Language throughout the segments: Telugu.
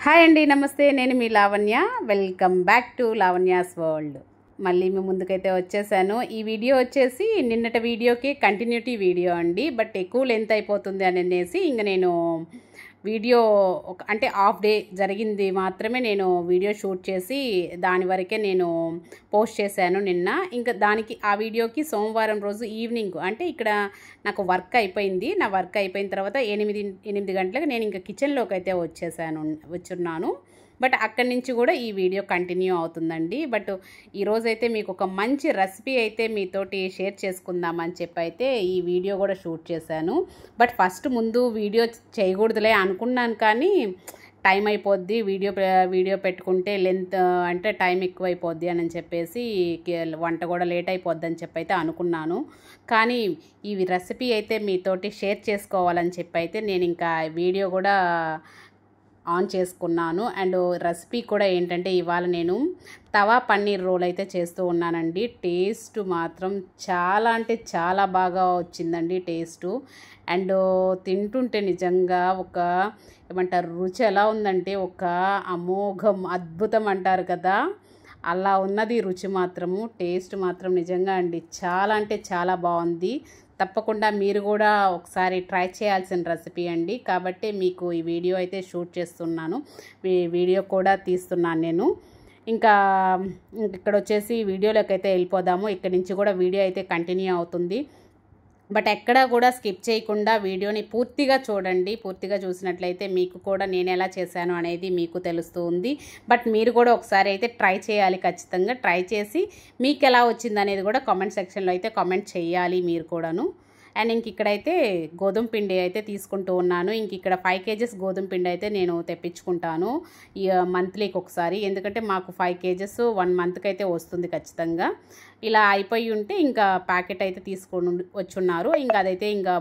హాయ్ అండి, నమస్తే. నేను మీ Lavanya. Welcome back to Lavanya's world. మళ్ళీ మీ ముందుకైతే వచ్చేసాను. ఈ వీడియో వచ్చేసి నిన్నటి వీడియోకి కంటిన్యూటీ వీడియో అండి. బట్ ఎక్కువ లెంత్ అయిపోతుంది అనేసి ఇంక నేను వీడియో అంటే హాఫ్ డే జరిగింది మాత్రమే నేను వీడియో షూట్ చేసి దాని వరకే నేను పోస్ట్ చేశాను నిన్న. ఇంకా దానికి ఆ వీడియోకి సోమవారం రోజు ఈవినింగ్ అంటే ఇక్కడ నాకు వర్క్ అయిపోయింది. నా వర్క్ అయిపోయిన తర్వాత 8 గంటలకు నేను ఇంకా కిచెన్లోకి అయితే వచ్చున్నాను. బట్ అక్కడి నుంచి కూడా ఈ వీడియో కంటిన్యూ అవుతుందండి. బట్ ఈరోజైతే మీకు ఒక మంచి రెసిపీ అయితే మీతోటి షేర్ చేసుకుందామని చెప్పి అయితే ఈ వీడియో కూడా షూట్ చేశాను. బట్ ఫస్ట్ ముందు వీడియో చేయకూడదులే అనుకున్నాను, కానీ టైం అయిపోద్ది, వీడియో పెట్టుకుంటే లెంత్ అంటే టైం ఎక్కువైపోద్ది అని చెప్పేసి వంట కూడా లేట్ అయిపోద్ది అని చెప్పి అయితే అనుకున్నాను. కానీ ఈ రెసిపీ అయితే మీతోటి షేర్ చేసుకోవాలని చెప్పి అయితే నేను ఇంకా వీడియో కూడా ఆన్ చేసుకున్నాను. అండ్ రెసిపీ కూడా ఏంటంటే ఇవాళ నేను తవా పన్నీర్ రోల్ అయితే చేస్తూ ఉన్నానండి. టేస్ట్ మాత్రం చాలా అంటే చాలా బాగా వచ్చిందండి టేస్టు. అండ్ తింటుంటే నిజంగా ఒక ఏమంటారు రుచి ఎలా ఉందంటే ఒక అమోఘం, అద్భుతం అంటారు కదా, అలా ఉన్నది రుచి మాత్రము. టేస్ట్ మాత్రం నిజంగా అండి చాలా అంటే చాలా బాగుంది. తప్పకుండా మీరు కూడా ఒకసారి ట్రై చేయాల్సిన రెసిపీ అండి. కాబట్టి మీకు ఈ వీడియో అయితే షూట్ చేస్తున్నాను, వీడియో కూడా తీస్తున్నాను నేను. ఇంకా ఇక్కడ వచ్చేసి వీడియోలోకి అయితే వెళ్ళిపోదాము. ఇక్కడ నుంచి కూడా వీడియో అయితే కంటిన్యూ అవుతుంది. బట్ ఎక్కడా కూడా స్కిప్ చేయకుండా వీడియోని పూర్తిగా చూడండి. పూర్తిగా చూసినట్లయితే మీకు కూడా నేను ఎలా చేశాను అనేది మీకు తెలుస్తుంది. బట్ మీరు కూడా ఒకసారి అయితే ట్రై చేయాలి, ఖచ్చితంగా ట్రై చేసి మీకు ఎలా వచ్చింది అనేది కూడా కామెంట్ సెక్షన్లో అయితే కామెంట్ చేయాలి మీరు కూడాను. అండ్ ఇంక ఇక్కడైతే గోధుమ పిండి అయితే తీసుకుంటూ ఉన్నాను. ఇంక ఇక్కడ 5 kgs గోధుమ పిండి అయితే నేను తెప్పించుకుంటాను ఈ మంత్లీకి ఒకసారి. ఎందుకంటే మాకు 5 kgs 1 monthకి అయితే వస్తుంది ఖచ్చితంగా. ఇలా అయిపోయి ఉంటే ఇంకా ప్యాకెట్ అయితే తీసుకొని వచ్చున్నారు. ఇంకా అదైతే ఇంకా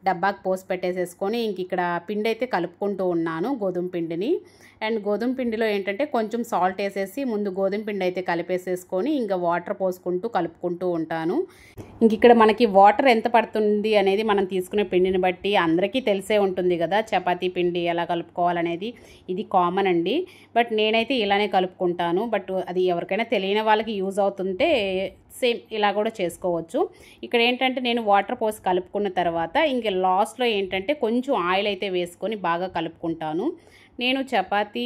డబ్బాకి పోసి పెట్టేసేసుకొని ఇంక ఇక్కడ పిండి అయితే కలుపుకుంటూ ఉన్నాను, గోధుమ పిండిని. అండ్ గోధుమ పిండిలో ఏంటంటే కొంచెం సాల్ట్ వేసేసి ముందు గోధుమ పిండి అయితే కలిపేసేసుకొని ఇంకా వాటర్ పోసుకుంటూ కలుపుకుంటూ ఉంటాను. ఇంక ఇక్కడ మనకి వాటర్ ఎంత పడుతుంది అనేది మనం తీసుకునే పిండిని బట్టి అందరికీ తెలిసే ఉంటుంది కదా, చపాతీ పిండి ఎలా కలుపుకోవాలనేది. ఇది కామన్ అండి. బట్ నేనైతే ఇలానే కలుపుకుంటాను. బట్ అది ఎవరికైనా తెలియని వాళ్ళకి యూజ్ అవుతుంటే సేమ్ ఇలా కూడా చేసుకోవచ్చు. ఇక్కడ ఏంటంటే నేను వాటర్ పోసి కలుపుకున్న తర్వాత ఇంక లాస్ట్లో ఏంటంటే కొంచెం ఆయిల్ అయితే వేసుకొని బాగా కలుపుకుంటాను. నేను చపాతీ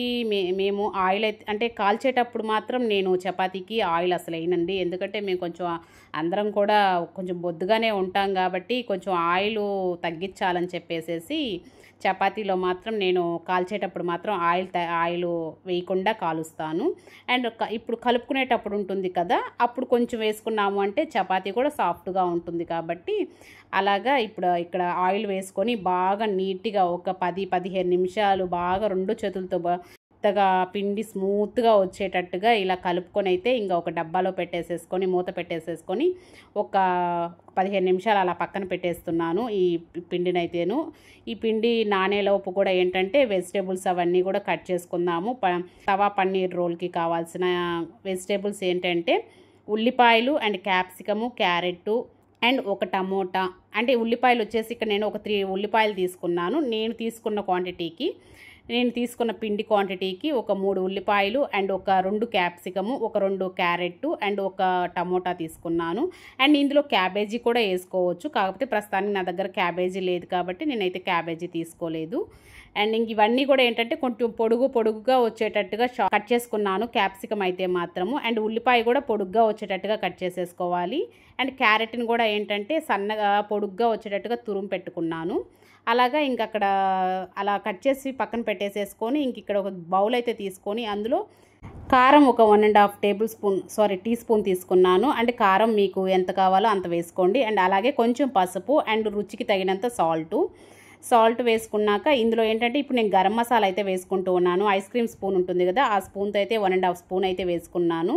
మేము ఆయిల్ అయితే అంటే కాల్చేటప్పుడు మాత్రం నేను చపాతీకి ఆయిల్ అసలు వేయనండి. ఎందుకంటే మేము కొంచెం అందరం కూడా కొంచెం బొద్దుగానే ఉంటాం కాబట్టి కొంచెం ఆయిల్ తగ్గించాలని చెప్పేసేసి చపాతీలో మాత్రం నేను కాల్చేటప్పుడు మాత్రం ఆయిల్ వేయకుండా కాలుస్తాను. అండ్ ఇప్పుడు కలుపుకునేటప్పుడు ఉంటుంది కదా, అప్పుడు కొంచెం వేసుకున్నాము అంటే చపాతీ కూడా సాఫ్ట్గా ఉంటుంది కాబట్టి అలాగా ఇక్కడ ఆయిల్ వేసుకొని బాగా నీట్గా ఒక 10-15 నిమిషాలు బాగా 2 చేతులతో మెత్తగా పిండి స్మూత్గా వచ్చేటట్టుగా ఇలా కలుపుకొని అయితే ఇంకా ఒక డబ్బాలో పెట్టేసేసుకొని మూత పెట్టేసేసుకొని ఒక 15 నిమిషాలు అలా పక్కన పెట్టేస్తున్నాను ఈ పిండిని అయితేను. ఈ పిండి నానేలోపు కూడా ఏంటంటే వెజిటేబుల్స్ అవన్నీ కూడా కట్ చేసుకుందాము. తవా పన్నీర్ రోల్కి కావాల్సిన వెజిటేబుల్స్ ఏంటంటే ఉల్లిపాయలు అండ్ క్యాప్సికము, క్యారెట్ అండ్ ఒక టమోటా. అంటే ఉల్లిపాయలు వచ్చేసి ఇక్కడ నేను ఒక 3 ఉల్లిపాయలు తీసుకున్నాను. నేను తీసుకున్న పిండి క్వాంటిటీకి ఒక 3 ఉల్లిపాయలు అండ్ ఒక 2 క్యాప్సికము, ఒక 2 క్యారెట్ అండ్ ఒక టమోటా తీసుకున్నాను. అండ్ ఇందులో క్యాబేజీ కూడా వేసుకోవచ్చు, కాకపోతే ప్రస్తుతానికి నా దగ్గర క్యాబేజీ లేదు కాబట్టి నేనైతే క్యాబేజీ తీసుకోలేదు. అండ్ ఇంక ఇవన్నీ కూడా ఏంటంటే కొంచెం పొడుగుగా వచ్చేటట్టుగా కట్ చేసుకున్నాను క్యాప్సికమ్ అయితే మాత్రము. అండ్ ఉల్లిపాయ కూడా పొడుగ్గా వచ్చేటట్టుగా కట్ చేసేసుకోవాలి. అండ్ క్యారెట్ని కూడా ఏంటంటే సన్నగా పొడుగ్గా వచ్చేటట్టుగా తురుము పెట్టుకున్నాను. అలాగా ఇంక అక్కడ అలా కట్ చేసి పక్కన పెట్టేసేసుకొని ఇంక ఇక్కడ ఒక బౌల్ అయితే తీసుకొని అందులో కారం ఒక 1.5 టీ స్పూన్ తీసుకున్నాను. అంటే కారం మీకు ఎంత కావాలో అంత వేసుకోండి. అండ్ అలాగే కొంచెం పసుపు అండ్ రుచికి తగినంత సాల్ట్ వేసుకున్నాక ఇందులో ఏంటంటే ఇప్పుడు నేను గరం మసాలా అయితే వేసుకుంటూ ఉన్నాను. ఐస్ క్రీమ్ స్పూన్ ఉంటుంది కదా, ఆ స్పూన్తో అయితే 1.5 స్పూన్ అయితే వేసుకున్నాను.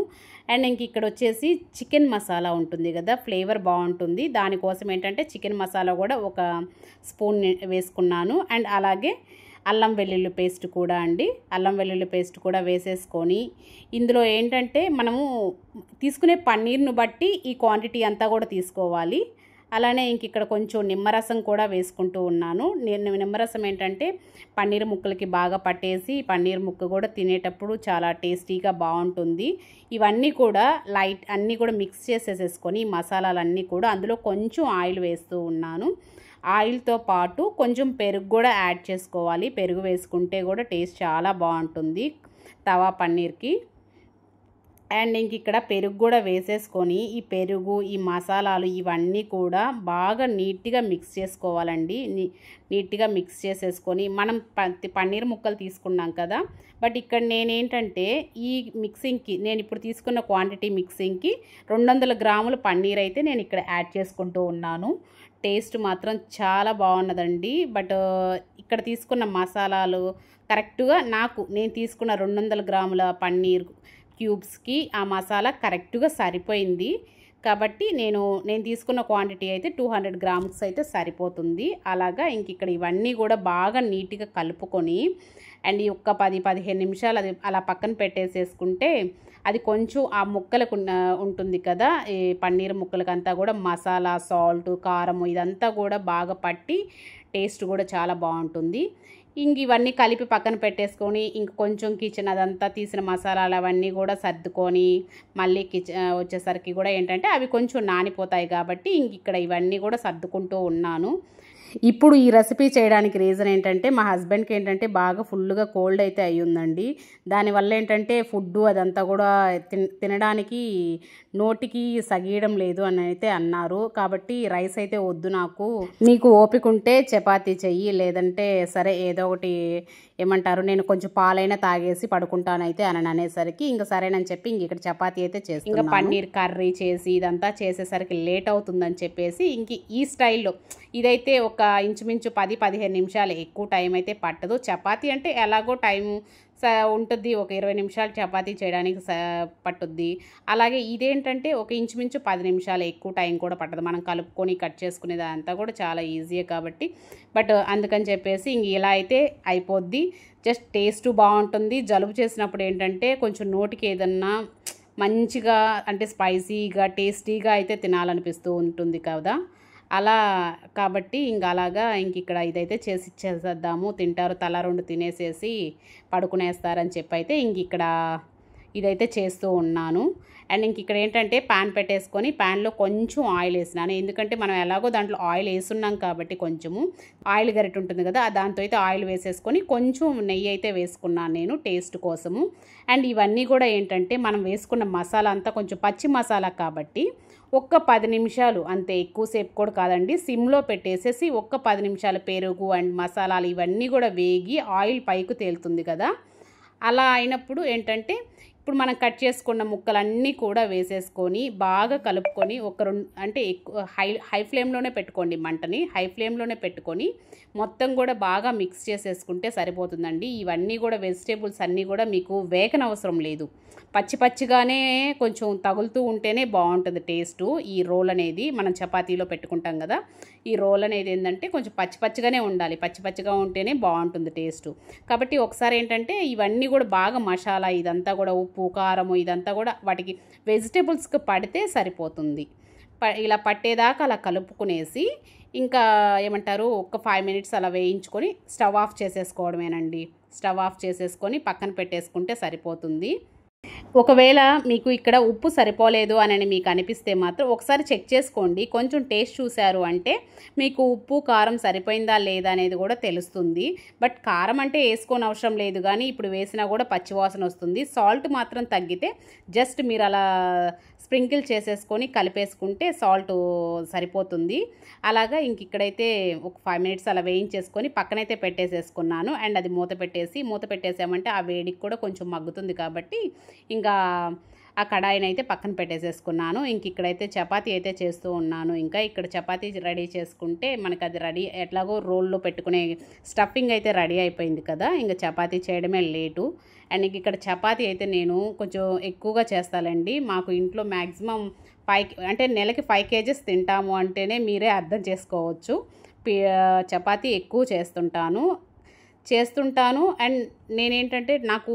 అండ్ ఇంక ఇక్కడ వచ్చేసి చికెన్ మసాలా ఉంటుంది కదా, ఫ్లేవర్ బాగుంటుంది, దానికోసం ఏంటంటే చికెన్ మసాలా కూడా ఒక స్పూన్ వేసుకున్నాను. అండ్ అలాగే అల్లం వెల్లుల్లి పేస్ట్ కూడా అండి, అల్లం వెల్లుల్లి పేస్ట్ కూడా వేసేసుకొని ఇందులో ఏంటంటే మనము తీసుకునే పన్నీర్ను బట్టి ఈ క్వాంటిటీ అంతా కూడా తీసుకోవాలి. అలానే ఇంక ఇక్కడ కొంచెం నిమ్మరసం కూడా వేసుకుంటూ ఉన్నాను. నేను నిమ్మరసం ఏంటంటే పన్నీర్ ముక్కలకి బాగా పట్టేసి పన్నీర్ ముక్క కూడా తినేటప్పుడు చాలా టేస్టీగా బాగుంటుంది. ఇవన్నీ కూడా అన్నీ కూడా మిక్స్ చేసేసుకొని ఈ మసాలాలన్నీ కూడా అందులో కొంచెం ఆయిల్ వేస్తూ ఉన్నాను. ఆయిల్తో పాటు కొంచెం పెరుగు కూడా యాడ్ చేసుకోవాలి. పెరుగు వేసుకుంటే కూడా టేస్ట్ చాలా బాగుంటుంది తవా పన్నీర్కి. అండ్ ఇంక ఇక్కడ పెరుగు కూడా వేసేసుకొని ఈ పెరుగు ఈ మసాలాలు ఇవన్నీ కూడా బాగా నీట్గా మిక్స్ చేసుకోవాలండి. నీట్గా మిక్స్ చేసేసుకొని మనం పన్నీర్ ముక్కలు తీసుకున్నాం కదా, బట్ ఇక్కడ నేనేంటంటే ఈ మిక్సింగ్కి నేను ఇప్పుడు తీసుకున్న క్వాంటిటీ మిక్సింగ్కి 200 గ్రాముల పన్నీర్ అయితే నేను ఇక్కడ యాడ్ చేసుకుంటూ ఉన్నాను. టేస్ట్ మాత్రం చాలా బాగున్నదండి. బట్ ఇక్కడ తీసుకున్న మసాలాలు కరెక్ట్గా నేను తీసుకున్న 200 గ్రాముల పన్నీర్ క్యూబ్స్కి ఆ మసాలా కరెక్ట్గా సరిపోయింది. కాబట్టి నేను తీసుకున్న క్వాంటిటీ అయితే 200 గ్రామ్స్ అయితే సరిపోతుంది. అలాగా ఇంక ఇక్కడ ఇవన్నీ కూడా బాగా నీట్గా కలుపుకొని అండ్ ఈ ఒక్క 10-15 నిమిషాలు అది అలా పక్కన పెట్టేసేసుకుంటే అది కొంచెం ఆ ముక్కలకు ఉంటుంది కదా, ఈ పన్నీర్ ముక్కలకంతా కూడా మసాలా, సాల్ట్, కారం ఇదంతా కూడా బాగా పట్టి టేస్ట్ కూడా చాలా బాగుంటుంది. ఇంక ఇవన్నీ కలిపి పక్కన పెట్టేసుకొని ఇంక కొంచెం కిచెన్ అదంతా తీసిన మసాలాలు అవన్నీ కూడా సర్దుకొని మళ్ళీ వచ్చేసరికి కూడా ఏంటంటే అవి కొంచెం నానిపోతాయి కాబట్టి ఇంక ఇక్కడ ఇవన్నీ కూడా సర్దుకుంటూ ఉన్నాను. ఇప్పుడు ఈ రెసిపీ చేయడానికి రీజన్ ఏంటంటే మా హస్బెండ్కి ఏంటంటే బాగా ఫుల్గా కోల్డ్ అయితే అయ్యిందండి. దానివల్ల ఏంటంటే ఫుడ్ అదంతా కూడా తినడానికి నోటికి సగీయడం లేదు అని అయితే అన్నారు. కాబట్టి రైస్ అయితే వద్దు, నీకు ఓపిక ఉంటే చపాతీ చెయ్యి, లేదంటే సరే ఏదో ఒకటి ఏమంటారు నేను కొంచెం పాలైనా తాగేసి పడుకుంటానైతే అని అనేసరికి ఇంక సరేనని చెప్పి ఇంక ఇక్కడ చపాతీ అయితే చేసి ఇంకా పన్నీర్ కర్రీ చేసి ఇదంతా చేసేసరికి లేట్ అవుతుందని చెప్పేసి ఇంక ఈ స్టైల్లో ఇదైతే ఒక ఇంచుమించు 10-15 నిమిషాలు, ఎక్కువ టైం అయితే పట్టదు. చపాతీ అంటే ఎలాగో టైం ఉంటుంది, ఒక 20 నిమిషాలు చపాతీ చేయడానికి పట్టుద్ది. అలాగే ఇదేంటంటే ఒక ఇంచుమించు 10 నిమిషాలు, ఎక్కువ టైం కూడా పట్టదు. మనం కలుపుకొని కట్ చేసుకునేదంతా కూడా చాలా ఈజీయే కాబట్టి బట్ అందుకని చెప్పేసి ఇంక ఇలా అయితే అయిపోద్ది. జస్ట్ టేస్ట్ బాగుంటుంది. జలుబు చేసినప్పుడు ఏంటంటే కొంచెం నోటికి ఏదన్నా మంచిగా అంటే స్పైసీగా టేస్టీగా అయితే తినాలనిపిస్తూ ఉంటుంది కదా, అలా కాబట్టి అలాగా ఇక్కడ ఇదైతే చేసి ఇచ్చేసేద్దాము, తింటారు, తలా 2 తినేసేసి పడుకునేస్తారని చెప్పి అయితే ఇక్కడ ఇదైతే చేస్తూ ఉన్నాను. అండ్ ఇక్కడ ఏంటంటే ప్యాన్ పెట్టేసుకొని ప్యాన్లో కొంచెం ఆయిల్ వేసినాను. ఎందుకంటే మనం ఎలాగో దాంట్లో ఆయిల్ వేసున్నాం కాబట్టి కొంచెము ఆయిల్ గరిటె ఉంటుంది కదా, దాంతో అయితే ఆయిల్ వేసేసుకొని కొంచెం నెయ్యి అయితే వేసుకున్నాను నేను టేస్ట్ కోసము. అండ్ ఇవన్నీ కూడా ఏంటంటే మనం వేసుకున్న మసాలా అంతా కొంచెం పచ్చి మసాలా కాబట్టి ఒక్క 10 నిమిషాలు అంతే, ఎక్కువసేపు కూడా కాదండి, సిమ్లో పెట్టేసేసి ఒక్క 10 నిమిషాలు పెరుగు అండ్ మసాలాలు ఇవన్నీ కూడా వేగి ఆయిల్ పైకి తేలుతుంది కదా, అలా అయినప్పుడు ఏంటంటే ఇప్పుడు మనం కట్ చేసుకున్న ముక్కలన్నీ కూడా వేసేసుకొని బాగా కలుపుకొని ఒక 2 అంటే ఎక్కువ హై ఫ్లేమ్లోనే పెట్టుకోండి, మంటని హై ఫ్లేమ్లోనే పెట్టుకొని మొత్తం కూడా బాగా మిక్స్ చేసేసుకుంటే సరిపోతుందండి. ఇవన్నీ కూడా వెజిటేబుల్స్ అన్నీ కూడా మీకు వేగనవసరం లేదు, పచ్చిగానే కొంచెం తగులుతూ ఉంటేనే బాగుంటుంది టేస్టు. ఈ రోల్ అనేది మనం చపాతీలో పెట్టుకుంటాం కదా, ఈ రోల్ అనేది ఏంటంటే కొంచెం పచ్చిగానే ఉండాలి, పచ్చిగా ఉంటేనే బాగుంటుంది టేస్టు. కాబట్టి ఒకసారి ఏంటంటే ఇవన్నీ కూడా బాగా మసాలా ఇదంతా కూడా ఉప్పు కారము ఇదంతా కూడా వాటికి వెజిటేబుల్స్కి పడితే సరిపోతుంది. ఇలా పట్టేదాకా అలా కలుపుకునేసి ఇంకా ఏమంటారు ఒక 5 మినిట్స్ అలా వేయించుకొని స్టవ్ ఆఫ్ చేసేసుకోవడమేనండి. స్టవ్ ఆఫ్ చేసేసుకొని పక్కన పెట్టేసుకుంటే సరిపోతుంది. ఒకవేళ మీకు ఇక్కడ ఉప్పు సరిపోలేదు అని మీకు అనిపిస్తే మాత్రం ఒకసారి చెక్ చేసుకోండి. కొంచెం టేస్ట్ చూశారు అంటే మీకు ఉప్పు కారం సరిపోయిందా లేదా అనేది కూడా తెలుస్తుంది. బట్ కారం అంటే వేసుకోని అవసరం లేదు, కానీ ఇప్పుడు వేసినా కూడా పచ్చివాసన వస్తుంది. సాల్ట్ మాత్రం తగ్గితే జస్ట్ మీరు అలా స్ప్రింకిల్ చేసేసుకొని కలిపేసుకుంటే సాల్ట్ సరిపోతుంది. అలాగా ఇక్కడైతే ఒక 5 మినిట్స్ అలా వేయించేసుకొని పక్కనైతే పెట్టేసేసుకున్నాను. అండ్ అది మూత పెట్టేసామంటే ఆ వేడికి కూడా కొంచెం మగ్గుతుంది కాబట్టి ఇంకా ఆ కడాయిని అయితే పక్కన పెట్టేసేసుకున్నాను. ఇక్కడైతే చపాతీ అయితే చేస్తూ ఉన్నాను. ఇక్కడ చపాతీ రెడీ చేసుకుంటే మనకు అది రెడీ, ఎట్లాగో రోల్లో పెట్టుకునే స్టఫింగ్ అయితే రెడీ అయిపోయింది కదా, ఇంకా చపాతీ చేయడమే లేటు. అండ్ ఇక్కడ చపాతీ అయితే నేను కొంచెం ఎక్కువగా చేస్తానండి. మాకు ఇంట్లో మ్యాక్సిమం 5 అంటే నెలకి 5 కేజెస్ తింటాము అంటేనే మీరే అర్థం చేసుకోవచ్చు. చపాతీ ఎక్కువ చేస్తుంటాను. చేస్తుంటాను. అండ్ నేనేంటంటే నాకు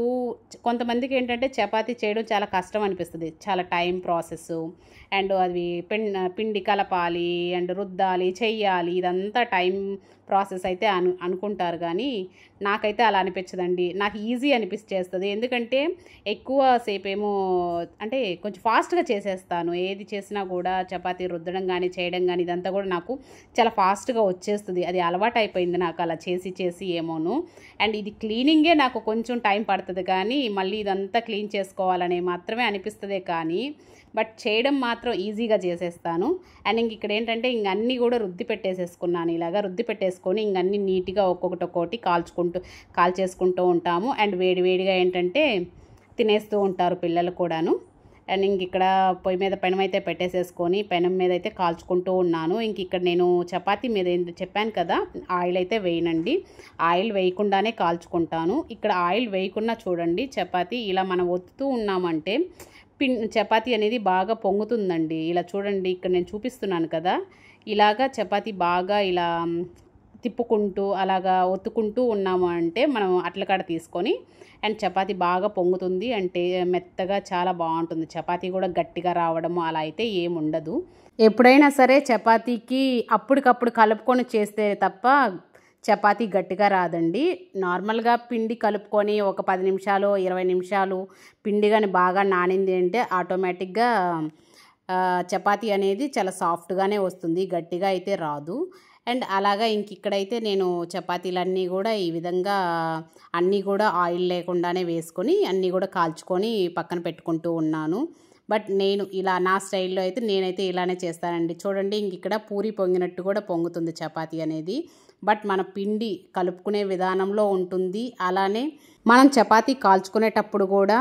కొంతమందికి ఏంటంటే చపాతీ చేయడం చాలా కష్టం అనిపిస్తుంది. చాలా టైం ప్రాసెస్ అండ్ అది పిండి కలపాలి అండ్ రుద్దాలి, చెయ్యాలి, ఇదంతా టైం ప్రాసెస్ అయితే అనుకుంటారు. కానీ నాకైతే అలా అనిపించదండి. నాకు ఈజీ అనిపించేస్తుంది. ఎందుకంటే ఎక్కువ సేపేమో అంటే కొంచెం ఫాస్ట్గా చేసేస్తాను. ఏది చేసినా కూడా చపాతీ రుద్దడం కానీ చేయడం కానీ ఇదంతా కూడా నాకు చాలా ఫాస్ట్గా వచ్చేస్తుంది. అది అలవాటు అయిపోయింది నాకు అలా చేసి చేసి ఏమోను. అండ్ ఇది క్లీనింగే నాకు కొంచెం టైం పడుతుంది, కానీ మళ్ళీ ఇదంతా క్లీన్ చేసుకోవాలని మాత్రమే అనిపిస్తుంది. కానీ బట్ చేయడం మాత్రం ఈజీగా చేసేస్తాను. అండ్ ఇంక ఇక్కడ ఏంటంటే ఇంక అన్నీ కూడా రుద్ది పెట్టేసేసుకున్నాను. ఇలాగా రుద్ది పెట్టేసుకొని ఇంక అన్నీ నీట్గా ఒక్కొక్కటి కాల్చేసుకుంటూ ఉంటాము. అండ్ వేడివేడిగా ఏంటంటే తినేస్తూ ఉంటారు పిల్లలు కూడాను. అండ్ ఇంక ఇక్కడ పొయ్యి మీద పెనం అయితే పెట్టేసేసుకొని పెనం మీద అయితే కాల్చుకుంటూ ఉన్నాను. ఇంక ఇక్కడ నేను చపాతీ మీద చెప్పాను కదా, ఆయిల్ అయితే వేయనండి. ఆయిల్ వేయకుండానే కాల్చుకుంటాను. ఇక్కడ ఆయిల్ వేయకుండా చూడండి, చపాతీ ఇలా మనం ఒత్తుతూ ఉన్నామంటే చపాతీ అనేది బాగా పొంగుతుందండి. ఇలా చూడండి, ఇక్కడ నేను చూపిస్తున్నాను కదా, ఇలాగా చపాతీ బాగా ఇలా తిప్పుకుంటూ అలాగా ఒత్తుకుంటూ ఉన్నాము అంటే మనం అట్లకాడ తీసుకొని అండ్ చపాతీ బాగా పొంగుతుంది. అంటే మెత్తగా చాలా బాగుంటుంది. చపాతీ కూడా గట్టిగా రావడము అలా అయితే ఏముండదు. ఎప్పుడైనా సరే చపాతీకి అప్పటికప్పుడు కలుపుకొని చేస్తే తప్ప చపాతీ గట్టిగా రాదండి. నార్మల్గా పిండి కలుపుకొని ఒక 10 నిమిషాలు 20 నిమిషాలు పిండి కానీ బాగా నానింది అంటే ఆటోమేటిక్గా చపాతీ అనేది చాలా సాఫ్ట్గానే వస్తుంది, గట్టిగా అయితే రాదు. అండ్ అలాగా ఇంక ఇక్కడైతే నేను చపాతీలన్నీ కూడా ఈ విధంగా అన్నీ కూడా ఆయిల్ లేకుండానే వేసుకొని అన్నీ కూడా కాల్చుకొని పక్కన పెట్టుకుంటూ ఉన్నాను. బట్ నేను ఇలా నా స్టైల్లో అయితే నేనైతే ఇలానే చేస్తానండి. చూడండి, ఇంక ఇక్కడ పూరి పొంగినట్టు కూడా పొంగుతుంది చపాతీ అనేది. బట్ మన పిండి కలుపుకునే విధానంలో ఉంటుంది. అలానే మనం చపాతీ కాల్చుకునేటప్పుడు కూడా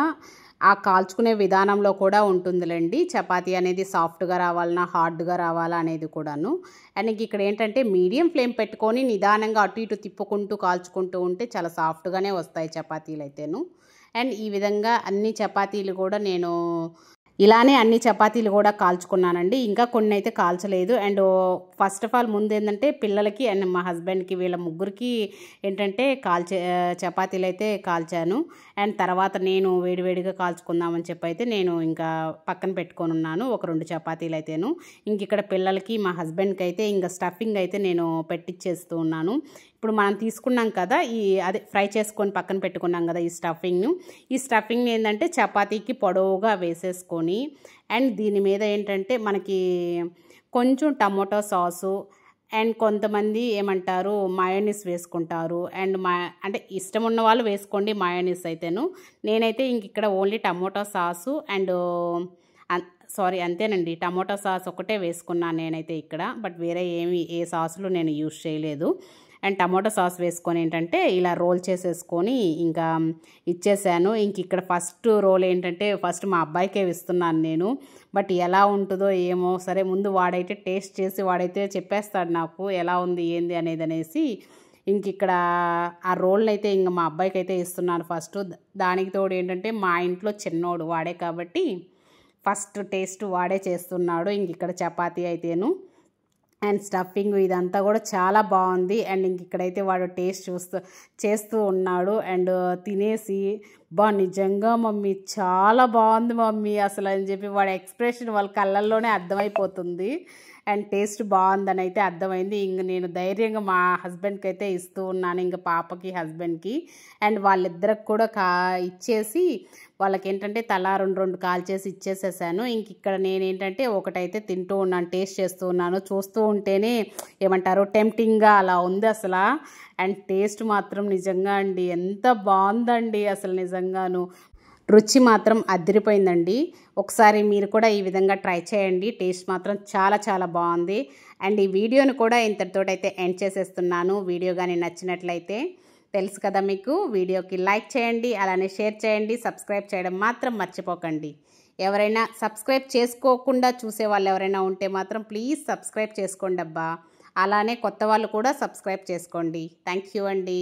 ఆ కాల్చుకునే విధానంలో కూడా ఉంటుందిలేండి. చపాతీ అనేది సాఫ్ట్గా రావాలన్నా హార్డ్గా రావాలా అనేది కూడాను. అండ్ ఇక్కడ ఏంటంటే మీడియం ఫ్లేమ్ పెట్టుకొని నిదానంగా అటు ఇటు తిప్పుకుంటూ కాల్చుకుంటూ ఉంటే చాలా సాఫ్ట్గానే వస్తాయి చపాతీలు అయితేను. అండ్ ఈ విధంగా అన్ని చపాతీలు కూడా నేను ఇలానే అన్ని చపాతీలు కూడా కాల్చుకున్నానండి. ఇంకా కొన్ని అయితే కాల్చలేదు. అండ్ ఫస్ట్ ఆఫ్ ఆల్ ముందు ఏంటంటే పిల్లలకి అండ్ మా హస్బెండ్కి వీళ్ళ ముగ్గురికి ఏంటంటే చపాతీలు అయితే కాల్చాను. అండ్ తర్వాత నేను వేడివేడిగా కాల్చుకుందామని చెప్పి అయితే నేను ఇంకా పక్కన పెట్టుకొని ఉన్నాను ఒక 2 చపాతీలు అయితేను. ఇంక ఇక్కడ పిల్లలకి మా హస్బెండ్కి అయితే ఇంకా స్టఫింగ్ అయితే నేను పెట్టిచ్చేస్తూ ఉన్నాను. ఇప్పుడు మనం తీసుకున్నాం కదా, అదే ఫ్రై చేసుకొని పక్కన పెట్టుకున్నాం కదా ఈ స్టఫింగ్ ఏంటంటే చపాతీకి పొడవుగా వేసేసుకొని అండ్ దీని మీద ఏంటంటే మనకి కొంచెం టమోటో సాసు అండ్ కొంతమంది ఏమంటారు మయోనీస్ వేసుకుంటారు. అండ్ అంటే ఇష్టం ఉన్న వాళ్ళు వేసుకోండి మయోనీస్ అయితేను. నేనైతే ఇంక ఇక్కడ ఓన్లీ టమోటో సాసు అండ్ అంతేనండి, టమోటో సాస్ ఒకటే వేసుకున్నాను నేనైతే ఇక్కడ. బట్ వేరే ఏ సాసులు నేను యూజ్ చేయలేదు. అండ్ టమాటో సాస్ వేసుకొని ఏంటంటే ఇలా రోల్ చేసేసుకొని ఇంకా ఇచ్చేసాను. ఇంక ఇక్కడ ఫస్ట్ రోల్ ఏంటంటే ఫస్ట్ మా అబ్బాయికే ఇస్తున్నాను నేను. బట్ ఎలా ఉంటుందో ఏమో, సరే ముందు వాడైతే టేస్ట్ చేసి వాడైతే చెప్పేస్తాడు నాకు ఎలా ఉంది ఏంది అనేసి. ఇంక ఇక్కడ ఆ రోల్ని అయితే ఇంక మా అబ్బాయికి అయితే ఇస్తున్నాను ఫస్ట్. దానికి తోడు ఏంటంటే మా ఇంట్లో చిన్నోడు వాడే కాబట్టి ఫస్ట్ టేస్ట్ వాడే చేస్తున్నాడు. ఇంక ఇక్కడ చపాతీ అయితేను అండ్ స్టఫింగ్ ఇదంతా కూడా చాలా బాగుంది. అండ్ ఇంక ఇక్కడైతే వాడు టేస్ట్ చేస్తూ ఉన్నాడు. అండ్ తినేసి నిజంగా మమ్మీ చాలా బాగుంది మమ్మీ అసలు అని చెప్పి వాడి ఎక్స్ప్రెషన్ వాళ్ళ కళ్ళల్లోనే అర్థమైపోతుంది. అండ్ టేస్ట్ బాగుందని అయితే అర్థమైంది. ఇంక నేను ధైర్యంగా మా హస్బెండ్కి అయితే ఇస్తూ ఉన్నాను, ఇంకా పాపకి హస్బెండ్కి. అండ్ వాళ్ళిద్దరికి కూడా ఇచ్చేసి వాళ్ళకి ఏంటంటే తలా 2 కాల్చేసి ఇచ్చేసేసాను. ఇంక ఇక్కడ నేనేంటంటే ఒకటైతే తింటూ ఉన్నాను, టేస్ట్ చేస్తూ ఉన్నాను. చూస్తూ ఉంటేనే ఏమంటారు టెంప్టింగ్గా అలా ఉంది అసలు. అండ్ టేస్ట్ మాత్రం నిజంగా అండి ఎంత బాగుందండి అసలు, నిజంగాను రుచి మాత్రం అదిరిపోయిందండి. ఒకసారి మీరు కూడా ఈ విధంగా ట్రై చేయండి, టేస్ట్ మాత్రం చాలా చాలా బాగుంది. అండ్ ఈ వీడియోను కూడా ఇంతటితోటైతే ఎండ్ చేసేస్తున్నాను. వీడియో కానీ నచ్చినట్లయితే తెలుసు కదా మీకు, వీడియోకి లైక్ చేయండి, అలానే షేర్ చేయండి, సబ్స్క్రైబ్ చేయడం మాత్రం మర్చిపోకండి. ఎవరైనా సబ్స్క్రైబ్ చేసుకోకుండా చూసే వాళ్ళు ఎవరైనా ఉంటే మాత్రం ప్లీజ్ సబ్స్క్రైబ్ చేసుకోండి అబ్బా. అలానే కొత్త వాళ్ళు కూడా సబ్స్క్రైబ్ చేసుకోండి. థ్యాంక్ యూ అండి.